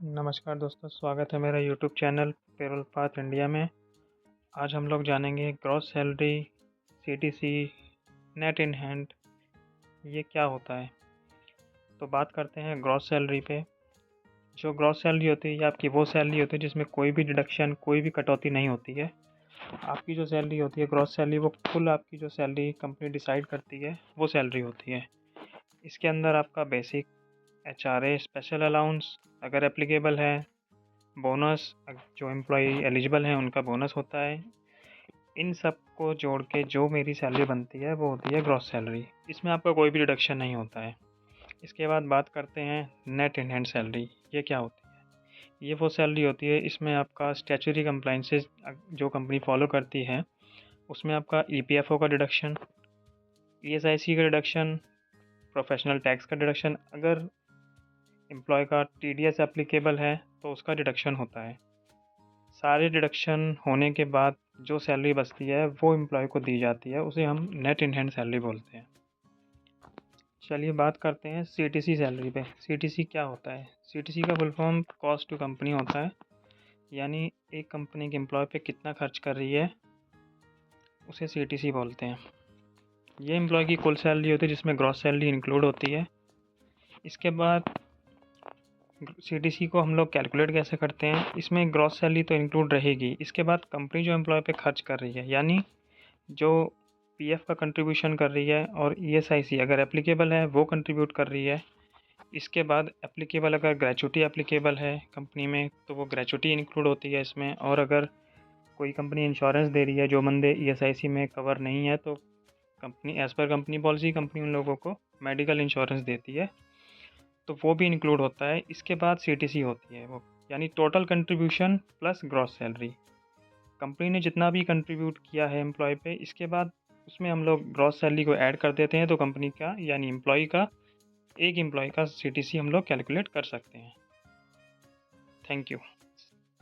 नमस्कार दोस्तों, स्वागत है मेरा YouTube channel payroll path India में। आज हम लोग जानेंगे gross salary, CTC, net in hand ये क्या होता है। तो बात करते हैं ग्रॉस सैलरी पे। जो ग्रॉस सैलरी होती है ये आपकी वो सैलरी होती है जिसमें कोई भी डिडक्शन, कोई भी कटौती नहीं होती है। आपकी जो सैलरी होती है ग्रॉस सैलरी, वो फुल आपकी जो सैलरी कंपनी डिसाइड करती है वो सैलरी होती है। इसके अंदर आपका बेसिक, एचआरए, स्पेशल अलाउंस अगर एप्लीकेबल है, बोनस जो एम्प्लॉय एलिजिबल हैं उनका बोनस होता है। इन सब को जोड़ के जो मेरी सैलरी बनती है वो होती है ग्रॉस सैलरी। इसमें आपका कोई भी डिडक्शन नहीं होता है। इसके बाद बात करते हैं नेट इन हैंड सैलरी। ये क्या होती है? ये वो सैलरी होती है, इसमें आपका स्टैच्यूटरी कंप्लाइंसेस जो कंपनी फॉलो करती है उसमें आपका ईपीएफओ का डिडक्शन, ईएसआईसी का डिडक्शन, प्रोफेशनल टैक्स का डिडक्शन, अगर एम्प्लॉय का टीडीएस एप्लीकेबल है तो उसका डिडक्शन होता है। सारे डिडक्शन होने के बाद जो सैलरी बचती है वो एम्प्लॉय को दी जाती है, उसे हम नेट इन हैंड सैलरी बोलते हैं। चलिए बात करते हैं सीटीसी सैलरी पे। सीटीसी क्या होता है? सीटीसी का full form cost to company होता है, यानी एक कंपनी के एम्प्लॉय पे कितना खर्च कर रही है उसे सीटीसी बोलते हैं। ये एम्प्लॉय की कुल सैलरी होती है जिसमें ग्रॉस सैलरी इंक्लूड होती है। इसके बाद सीटीसी को हम लोग कैलकुलेट कैसे करते हैं? इसमें ग्रॉस सैलरी तो इंक्लूड रहेगी, इसके बाद कंपनी जो एम्प्लॉय पे खर्च कर रही है, यानी जो पीएफ का कंट्रीब्यूशन कर रही है और ईएसआईसी अगर एप्लीकेबल है वो कंट्रीब्यूट कर रही है। इसके बाद एप्लीकेबल अगर ग्रेचुटी एप्लीकेबल है कंपनी में तो वो ग्रेचुटी इंक्लूड होती है इसमें। और अगर कोई कंपनी इंश्योरेंस दे रही है जो बंदे ईएसआईसी में कवर नहीं है तो company as per company policy company उन लोगों को मेडिकल इंश्योरेंस देती है, तो वो भी इंक्लूड होता है। इसके बाद सीटीसी होती है वो, यानी total contribution plus gross salary. Company ने जितना भी कंट्रीब्यूट किया है एम्प्लॉय पे, इसके बाद उसमें हम लोग ग्रॉस सैलरी को ऐड कर देते हैं तो कंपनी का यानी एम्प्लॉय का, एक एम्प्लॉय का सीटीसी हम लोग कैलकुलेट कर सकते हैं। Thank you.